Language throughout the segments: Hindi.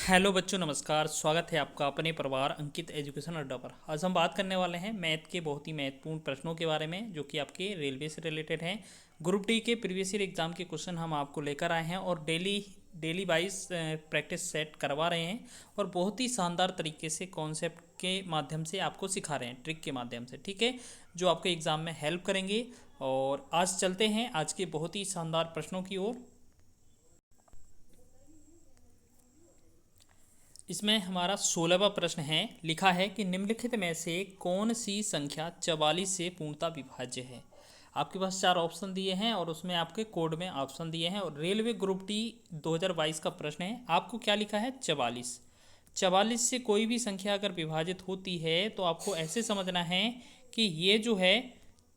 हेलो बच्चों, नमस्कार। स्वागत है आपका अपने परिवार अंकित एजुकेशन अड्डा पर। आज हम बात करने वाले हैं मैथ के बहुत ही महत्वपूर्ण प्रश्नों के बारे में, जो कि आपके रेलवे से रिलेटेड हैं। ग्रुप डी के प्रीवियस ईयर एग्जाम के क्वेश्चन हम आपको लेकर आए हैं और daily daily wise practice set करवा रहे हैं और बहुत ही शानदार तरीके से कॉन्सेप्ट के माध्यम से आपको सिखा रहे हैं, ट्रिक के माध्यम से, ठीक है, जो आपके एग्ज़ाम में हेल्प करेंगे। और आज चलते हैं आज के बहुत ही शानदार प्रश्नों की ओर। इसमें हमारा 16वां प्रश्न है। लिखा है कि निम्नलिखित में से कौन सी संख्या 44 से पूर्णतः विभाज्य है। आपके पास चार ऑप्शन दिए हैं और उसमें आपके कोड में ऑप्शन दिए हैं। और रेलवे ग्रुप डी 2022 का प्रश्न है। आपको क्या लिखा है? 44। 44 से कोई भी संख्या अगर विभाजित होती है तो आपको ऐसे समझना है कि ये जो है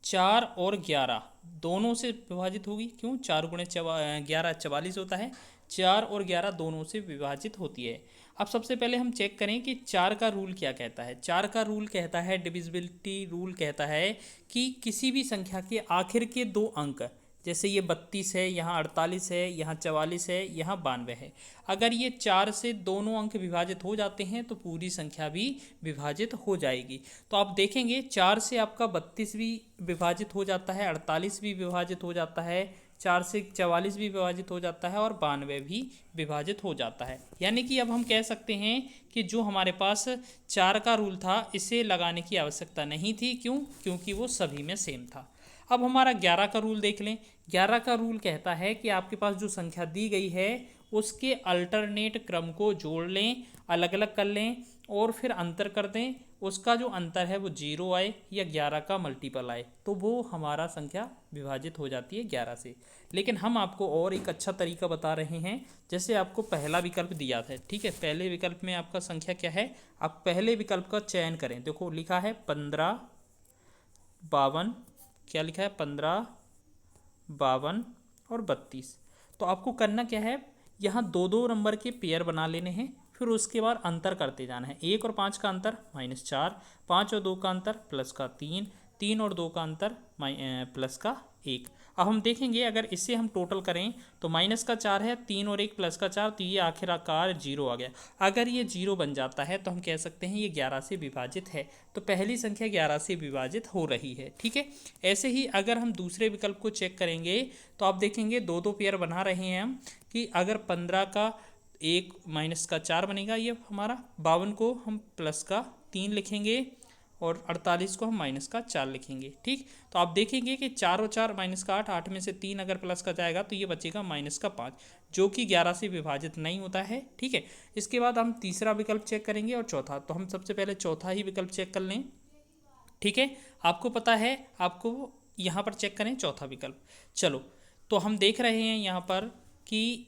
4 और 11 दोनों से विभाजित होगी। क्यों? 4 गुणे 11 44 होता है। 4 और 11 दोनों से विभाजित होती है। अब सबसे पहले हम चेक करें कि 4 का रूल क्या कहता है। 4 का रूल कहता है, डिविजिबिलिटी रूल कहता है कि किसी भी संख्या के आखिर के दो अंक, जैसे ये 32 है, यहाँ 48 है, यहाँ 44 है, यहाँ 92 है, अगर ये 4 से दोनों अंक विभाजित हो जाते हैं तो पूरी संख्या भी विभाजित हो जाएगी। तो आप देखेंगे 4 से आपका 32 भी विभाजित हो जाता है, 48 भी विभाजित हो जाता है, 4 से 44 भी विभाजित हो जाता है और 92 भी विभाजित हो जाता है। यानी कि अब हम कह सकते हैं कि जो हमारे पास 4 का रूल था इसे लगाने की आवश्यकता नहीं थी। क्यों? क्योंकि वो सभी में सेम था। अब हमारा 11 का रूल देख लें। 11 का रूल कहता है कि आपके पास जो संख्या दी गई है उसके अल्टरनेट क्रम को जोड़ लें, अलग अलग कर लें और फिर अंतर कर दें। उसका जो अंतर है वो 0 आए या 11 का मल्टीपल आए तो वो हमारा संख्या विभाजित हो जाती है 11 से। लेकिन हम आपको और एक अच्छा तरीका बता रहे हैं। जैसे आपको पहला विकल्प दिया था, ठीक है, पहले विकल्प में आपका संख्या क्या है, आप पहले विकल्प का चयन करें। देखो लिखा है 15, 52, क्या लिखा है 15, 52 और 32। तो आपको करना क्या है, यहाँ दो दो नंबर के पेयर बना लेने हैं, फिर उसके बाद अंतर करते जाना है। 1 और 5 का अंतर -4, 5 और 2 का अंतर प्लस का 3, 3 और 2 का अंतर प्लस का 1। अब हम देखेंगे अगर इससे हम टोटल करें तो -4 है, 3 और 1 प्लस का 4, तो ये आखिरकार 0 आ गया। अगर ये 0 बन जाता है तो हम कह सकते हैं ये 11 से विभाजित है। तो पहली संख्या 11 से विभाजित हो रही है, ठीक है। ऐसे ही अगर हम दूसरे विकल्प को चेक करेंगे तो आप देखेंगे दो दो पेयर बना रहे हैं हम, कि अगर 15 का 1 माइनस का 4 बनेगा ये हमारा, 52 को हम प्लस का 3 लिखेंगे और 48 को हम माइनस का 4 लिखेंगे, ठीक। तो आप देखेंगे कि 4 और 4 माइनस का 8, 8 में से 3 अगर प्लस का जाएगा तो ये बचेगा माइनस का 5, जो कि 11 से विभाजित नहीं होता है, ठीक है। इसके बाद हम तीसरा विकल्प चेक करेंगे और चौथा। तो हम सबसे पहले चौथा ही विकल्प चेक कर लें, ठीक है। आपको पता है, आपको यहाँ पर चेक करें चौथा विकल्प। चलो, तो हम देख रहे हैं यहाँ पर कि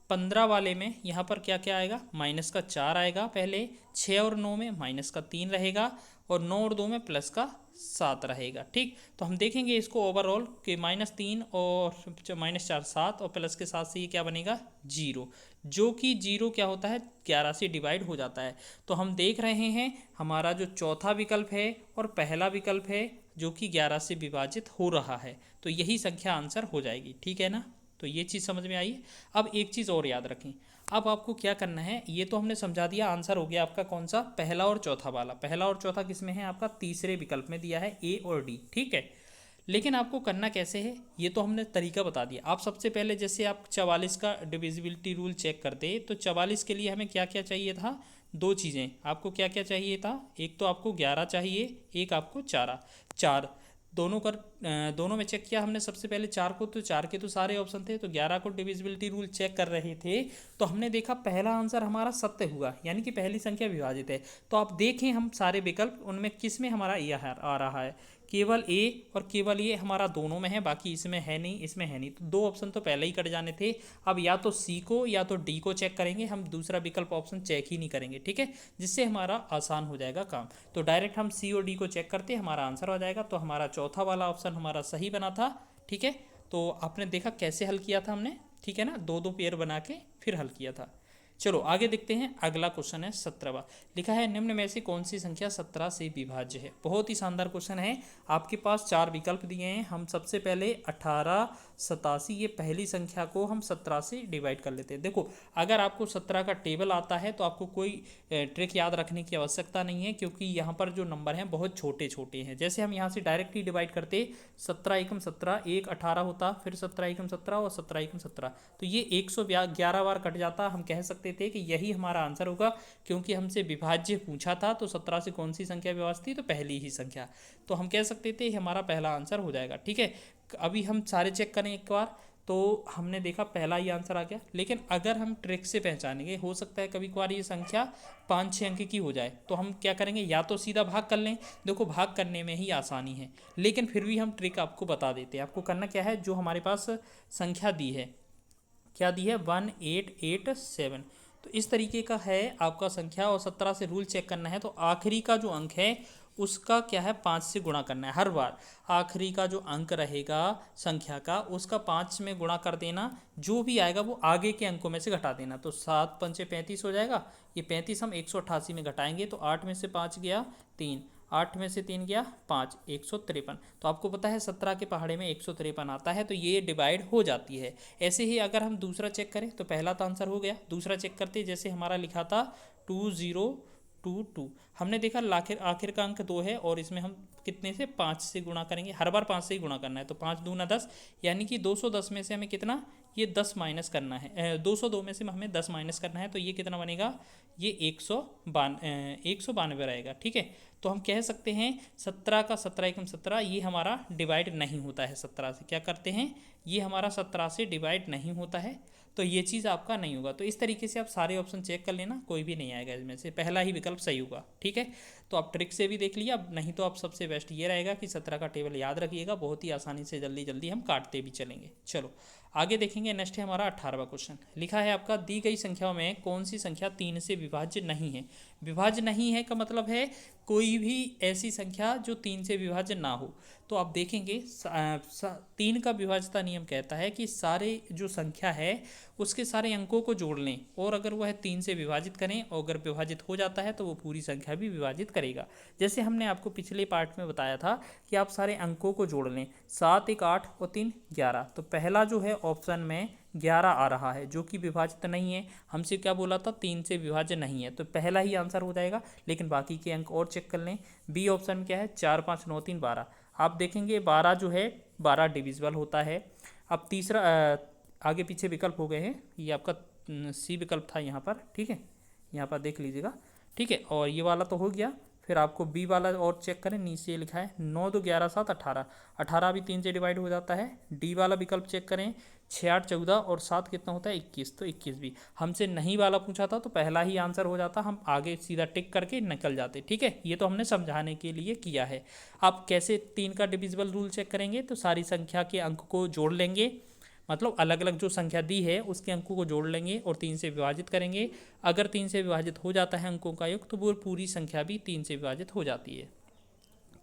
15 वाले में यहाँ पर क्या क्या आएगा, माइनस का 4 आएगा पहले, 6 और 9 में माइनस का 3 रहेगा और 9 और 2 में प्लस का 7 रहेगा, ठीक। तो हम देखेंगे इसको ओवरऑल कि -3 और -4 7 और प्लस के साथ से ये क्या बनेगा 0, जो कि 0 क्या होता है 11 से डिवाइड हो जाता है। तो हम देख रहे हैं हमारा जो चौथा विकल्प है और पहला विकल्प है जो कि 11 से विभाजित हो रहा है, तो यही संख्या आंसर हो जाएगी, ठीक है ना। तो ये चीज़ समझ में आई। अब एक चीज़ और याद रखें, अब आपको क्या करना है, ये तो हमने समझा दिया, आंसर हो गया आपका कौन सा, पहला और चौथा वाला। पहला और चौथा किस में है आपका, तीसरे विकल्प में दिया है, ए और डी, ठीक है। लेकिन आपको करना कैसे है ये तो हमने तरीका बता दिया। आप सबसे पहले जैसे आप 44 का डिविजिबिलिटी रूल चेक करते तो 44 के लिए हमें क्या क्या चाहिए था, दो चीज़ें। आपको क्या क्या चाहिए था, एक तो आपको 11 चाहिए, एक आपको 4 दोनों में चेक किया हमने सबसे पहले 4 को, तो 4 के तो सारे ऑप्शन थे, तो 11 को डिविजिबिलिटी रूल चेक कर रहे थे तो हमने देखा पहला आंसर हमारा सत्य हुआ, यानी कि पहली संख्या विभाजित है। तो आप देखें हम सारे विकल्प, उनमें किस में हमारा ए आ रहा है, केवल ए और केवल ये हमारा दोनों में है, बाकी इसमें है नहीं, इसमें है नहीं। तो दो ऑप्शन तो पहले ही कट जाने थे। अब या तो सी को या तो डी को चेक करेंगे, हम दूसरा विकल्प ऑप्शन चेक ही नहीं करेंगे, ठीक है, जिससे हमारा आसान हो जाएगा काम। तो डायरेक्ट हम सी और डी को चेक करते हमारा आंसर हो जाएगा। तो हमारा चौथा वाला ऑप्शन हमारा सही बना था, ठीक है। तो आपने देखा कैसे हल किया था हमने, ठीक है ना, दो दो पेयर बना के फिर हल किया था। चलो आगे देखते हैं। अगला क्वेश्चन है 17वां। लिखा है निम्न में से कौन सी संख्या 17 से विभाज्य है। बहुत ही शानदार क्वेश्चन है। आपके पास 4 विकल्प दिए हैं। हम सबसे पहले 18 87 ये पहली संख्या को हम 17 से डिवाइड कर लेते हैं। देखो अगर आपको 17 का टेबल आता है तो आपको कोई ट्रिक याद रखने की आवश्यकता नहीं है, क्योंकि यहाँ पर जो नंबर हैं बहुत छोटे छोटे हैं। जैसे हम यहाँ से डायरेक्ट ही डिवाइड करते 17 एकम 17 एक 18 होता, फिर 17 एकम 17 और 17 एकम 17, तो ये 111 बार कट जाता। हम कह सकते थे कि यही हमारा आंसर होगा, क्योंकि हमसे विभाज्य पूछा था तो 17 से कौन सी संख्या विभाज्य थी, तो पहली ही संख्या। तो हम कह सकते थे हमारा पहला आंसर हो जाएगा। ठीक है, अभी हम सारे चेक करें एक बार, तो हमने देखा पहला ही आंसर आ गया। लेकिन अगर हम ट्रिक से पहचानेंगे, हो सकता है कभी कभार ये संख्या 5-6 अंक की हो जाए, तो हम क्या करेंगे, या तो सीधा भाग कर लें। देखो भाग करने में ही आसानी है, लेकिन फिर भी हम ट्रिक आपको बता देते हैं। आपको करना क्या है, जो हमारे पास संख्या दी है, क्या दी है 1887, तो इस तरीके का है आपका संख्या, और 17 से रूल चेक करना है। तो आखिरी का जो अंक है उसका क्या है 5 से गुणा करना है। हर बार आखिरी का जो अंक रहेगा संख्या का, उसका 5 में गुणा कर देना, जो भी आएगा वो आगे के अंकों में से घटा देना। तो 7 पंचे 35 हो जाएगा। ये 35 हम 188 में घटाएंगे, तो 8 में से 5 गया 3, 8 में से 3 गया 5, 153। तो आपको पता है 17 के पहाड़े में 153 आता है, तो ये डिवाइड हो जाती है। ऐसे ही अगर हम दूसरा चेक करें, तो पहला तो आंसर हो गया। दूसरा चेक करते, जैसे हमारा लिखा था 2022, हमने देखा आखिर का अंक 2 है, और इसमें हम कितने से 5 से गुणा करेंगे। हर बार 5 से ही गुणा करना है, तो 5 दूना 10, यानी कि 210 में से हमें कितना, ये 10 माइनस करना है। 202 में से हमें 10 माइनस करना है, तो ये कितना बनेगा, ये 192 रहेगा। ठीक है, तो हम कह सकते हैं 17 का 17 एकम 17 ये हमारा डिवाइड नहीं होता है 17 से। क्या करते हैं, ये हमारा 17 से डिवाइड नहीं होता है, तो ये चीज़ आपका नहीं होगा। तो इस तरीके से आप सारे ऑप्शन चेक कर लेना, कोई भी नहीं आएगा इसमें से, पहला ही विकल्प सही होगा। ठीक है, तो आप ट्रिक से भी देख लिया। अब नहीं तो आप सबसे बेस्ट ये रहेगा कि 17 का टेबल याद रखिएगा, बहुत ही आसानी से जल्दी जल्दी हम काटते भी चलेंगे। चलो आगे देखेंगे। नेक्स्ट है हमारा 18वां क्वेश्चन। लिखा है आपका दी गई संख्याओं में कौन सी संख्या 3 से विभाज्य नहीं है। विभाज्य नहीं है का मतलब है कोई भी ऐसी संख्या जो 3 से विभाज्य ना हो। तो आप देखेंगे 3 का विभाज्यता नियम कहता है कि सारे जो संख्या है उसके सारे अंकों को जोड़ लें, और अगर वह 3 से विभाजित करें, और अगर विभाजित हो जाता है तो वो पूरी संख्या भी विभाजित करेगा। जैसे हमने आपको पिछले पार्ट में बताया था कि आप सारे अंकों को जोड़ लें, 7 1 8 और 3 11, तो पहला जो है ऑप्शन में 11 आ रहा है, जो कि विभाजित नहीं है। हमसे क्या बोला था, 3 से विभाज्य नहीं है, तो पहला ही आंसर हो जाएगा। लेकिन बाकी के अंक और चेक कर लें। बी ऑप्शन में क्या है, 4 5 9 3 12, आप देखेंगे 12 जो है 12 डिविजिबल होता है। अब तीसरा आगे पीछे विकल्प हो गए हैं, ये आपका सी विकल्प था यहाँ पर। ठीक है, यहाँ पर देख लीजिएगा। ठीक है, और ये वाला तो हो गया। फिर आपको बी वाला और चेक करें, नीचे लिखा है 9 2 11 7 18, 18 भी 3 से डिवाइड हो जाता है। डी वाला विकल्प चेक करें, 6 8 14 और 7 कितना होता है 21, तो 21 भी हमसे नहीं वाला पूछा था, तो पहला ही आंसर हो जाता, हम आगे सीधा टिक करके निकल जाते। ठीक है, ये तो हमने समझाने के लिए किया है। आप कैसे 3 का डिविजिबल रूल चेक करेंगे, तो सारी संख्या के अंक को जोड़ लेंगे, मतलब अलग अलग जो संख्या दी है उसके अंकों को जोड़ लेंगे और 3 से विभाजित करेंगे। अगर 3 से विभाजित हो जाता है अंकों का योग, तो वो पूरी संख्या भी 3 से विभाजित हो जाती है।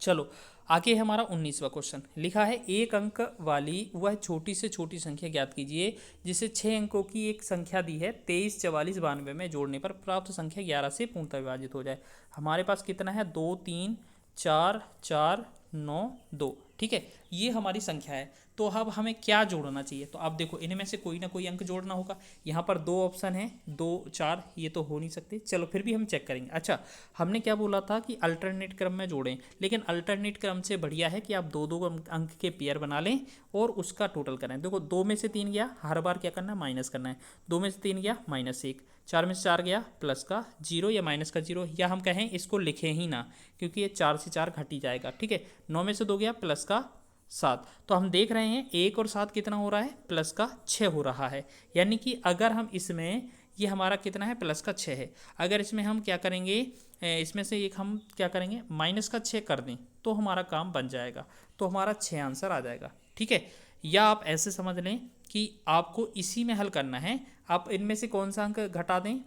चलो आगे है हमारा 19वां क्वेश्चन। लिखा है एक अंक वाली वह छोटी से छोटी संख्या ज्ञात कीजिए जिसे 6 अंकों की एक संख्या दी है 23 44 92 में जोड़ने पर प्राप्त संख्या 11 से पूर्णतः विभाजित हो जाए। हमारे पास कितना है, 2 3 4 4 9 2। ठीक है, ये हमारी संख्या है। तो अब हमें क्या जोड़ना चाहिए, तो आप देखो इनमें से कोई ना कोई अंक जोड़ना होगा। यहाँ पर 2 ऑप्शन है, 2 4, ये तो हो नहीं सकते। चलो फिर भी हम चेक करेंगे। अच्छा, हमने क्या बोला था कि अल्टरनेट क्रम में जोड़ें, लेकिन अल्टरनेट क्रम से बढ़िया है कि आप 2 अंक के पेयर बना लें और उसका टोटल करें। देखो 2 में से 3 गया, हर बार क्या करना है, माइनस करना है। 2 में से 3 गया -1, 4 में से 4 गया प्लस का 0 या माइनस का 0, या हम कहें इसको लिखें ही ना, क्योंकि ये 4 से 4 घट ही जाएगा। ठीक है, 9 में से 2 गया प्लस का 7, तो हम देख रहे हैं 1 और 7 कितना हो रहा है, प्लस का 6 हो रहा है। यानी कि अगर हम इसमें, ये हमारा कितना है, प्लस का 6 है। अगर इसमें हम क्या करेंगे, इसमें से एक हम क्या करेंगे, माइनस का 6 कर दें, तो हमारा काम बन जाएगा, तो हमारा 6 आंसर आ जाएगा। ठीक है, या आप ऐसे समझ लें कि आपको इसी में हल करना है। आप इनमें से कौन सा अंक घटा दें,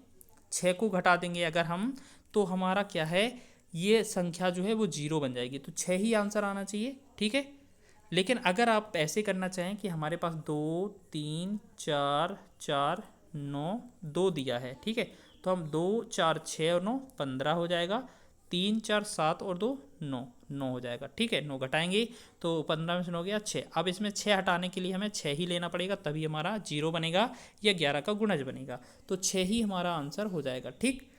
6 को घटा देंगे अगर हम, तो हमारा क्या है, ये संख्या जो है वो 0 बन जाएगी, तो 6 ही आंसर आना चाहिए। ठीक है, लेकिन अगर आप ऐसे करना चाहें कि हमारे पास 2 3 4 4 9 2 दिया है, ठीक है। तो हम 2 4 6 और 9 15 हो जाएगा, 3 4 7 और 2 9 9 हो जाएगा, ठीक है। 9 घटाएंगे तो 15 में से 9 गया 6। अब इसमें 6 हटाने के लिए हमें 6 ही लेना पड़ेगा, तभी हमारा 0 बनेगा या 11 का गुणज बनेगा। तो 6 ही हमारा आंसर हो जाएगा, ठीक।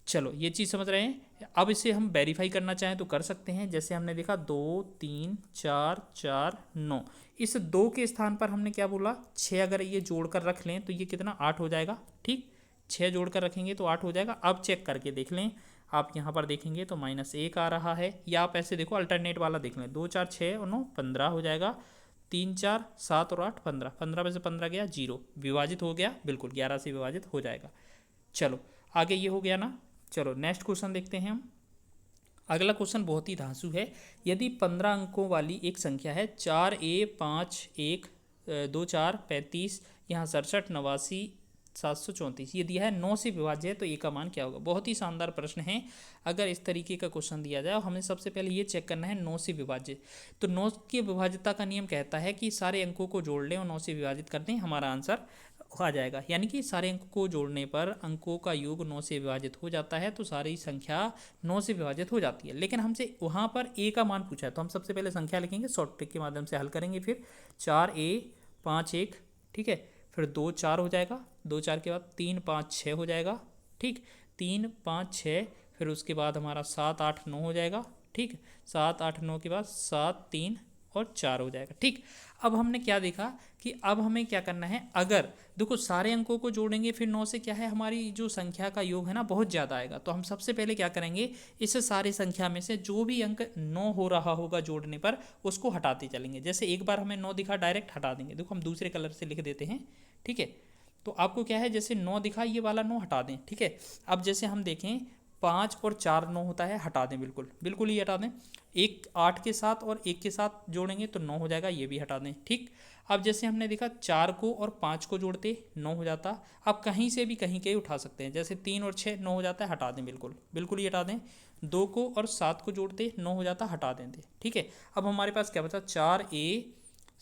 चलो ये चीज़ समझ रहे हैं। अब इसे हम वेरीफाई करना चाहें तो कर सकते हैं। जैसे हमने देखा 2 3 4 4 9, इस 2 के स्थान पर हमने क्या बोला 6, अगर ये जोड़कर रख लें तो ये कितना 8 हो जाएगा, ठीक। 6 जोड़कर रखेंगे तो 8 हो जाएगा। अब चेक करके देख लें, आप यहाँ पर देखेंगे तो -1 आ रहा है, या आप ऐसे देखो अल्टरनेट वाला देख लें, 2 4 6 और 9 15 हो जाएगा, 3 4 7 और 8 15, 15 में से 15 गया 0, विभाजित हो गया, बिल्कुल 11 से विभाजित हो जाएगा। चलो आगे ये हो गया ना। चलो नेक्स्ट क्वेश्चन देखते हैं हम। अगला क्वेश्चन बहुत ही धांसू है। यदि 15 अंकों वाली एक संख्या है 4A 5 1 2 4 35, यहाँ 67 89 734, ये दिया है 9 से विभाज्य है, तो ए का मान क्या होगा। बहुत ही शानदार प्रश्न है। अगर इस तरीके का क्वेश्चन दिया जाए, हमें सबसे पहले ये चेक करना है 9 से विभाज्य। तो 9 की विभाज्यता का नियम कहता है कि सारे अंकों को जोड़ लें और 9 से विभाजित कर दें, हमारा आंसर आ जाएगा। यानी कि सारे अंकों को जोड़ने पर अंकों का योग 9 से विभाजित हो जाता है, तो सारी संख्या 9 से विभाजित हो जाती है। लेकिन हमसे वहाँ पर ए का मान पूछा है, तो हम सबसे पहले संख्या लिखेंगे, शॉर्ट ट्रिक के माध्यम से हल करेंगे। फिर 4A 5 1, ठीक है, फिर 2 4 हो जाएगा, 2 4 के बाद 3 5 6 हो जाएगा, ठीक, 3 5 6, फिर उसके बाद हमारा 7 8 9 हो जाएगा, ठीक, 7 8 9 के बाद 7 3 और 4 हो जाएगा, ठीक। अब हमने क्या देखा कि अब हमें क्या करना है, अगर देखो सारे अंकों को जोड़ेंगे फिर 9 से क्या है, हमारी जो संख्या का योग है ना बहुत ज़्यादा आएगा। तो हम सबसे पहले क्या करेंगे, इस सारी संख्या में से जो भी अंक 9 हो रहा होगा जोड़ने पर उसको हटाते चलेंगे। जैसे एक बार हमें 9 दिखा, डायरेक्ट हटा देंगे। देखो हम दूसरे कलर से लिख देते हैं, ठीक है। तो आपको क्या है, जैसे 9 दिखा ये वाला 9 हटा दें, ठीक है। अब जैसे हम देखें 5 और 4 9 होता है, हटा दें, बिल्कुल बिल्कुल ही हटा दें। एक 8 के साथ और 1 के साथ जोड़ेंगे तो 9 हो जाएगा, ये भी हटा दें, ठीक। अब जैसे हमने देखा 4 को और 5 को जोड़ते 9 हो जाता। अब कहीं से भी कहीं के उठा सकते हैं, जैसे 3 और 6 9 हो जाता है, हटा दें, बिल्कुल बिल्कुल ही हटा दें। 2 को और 7 को जोड़ते 9 हो जाता, हटा दें, ठीक है। अब हमारे पास क्या बचा, 4A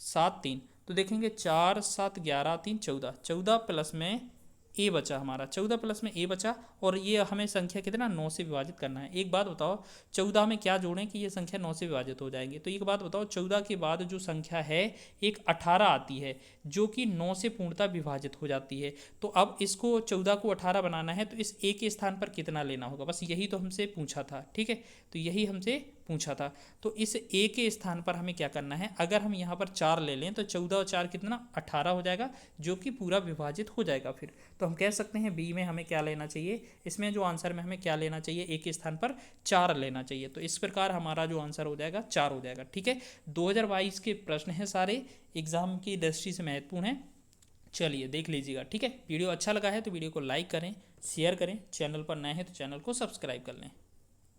7 3, तो देखेंगे 4 7 11 3 14, 14 प्लस में ए बचा, हमारा 14 प्लस में ए बचा। और ये हमें संख्या कितना 9 से विभाजित करना है। एक बात बताओ 14 में क्या जोड़ें कि ये संख्या 9 से विभाजित हो जाएंगे। तो एक बात बताओ 14 के बाद जो संख्या है एक 18 आती है जो कि 9 से पूर्णतः विभाजित हो जाती है। तो अब इसको 14 को 18 बनाना है तो इस ए के स्थान पर कितना लेना होगा, बस यही तो हमसे पूछा था, ठीक है। तो यही हमसे पूछा था। तो इस ए के स्थान पर हमें क्या करना है, अगर हम यहाँ पर 4 ले लें तो 14 और 4 कितना 18 हो जाएगा, जो कि पूरा विभाजित हो जाएगा। फिर तो हम कह सकते हैं बी में हमें क्या लेना चाहिए, इसमें जो आंसर में हमें क्या लेना चाहिए, ए के स्थान पर 4 लेना चाहिए। तो इस प्रकार हमारा जो आंसर हो जाएगा 4 हो जाएगा, ठीक है। 2022 के प्रश्न हैं सारे, एग्जाम की दृष्टि से महत्वपूर्ण है। चलिए देख लीजिएगा, ठीक है। वीडियो अच्छा लगा है तो वीडियो को लाइक करें, शेयर करें, चैनल पर नए हैं तो चैनल को सब्सक्राइब कर लें।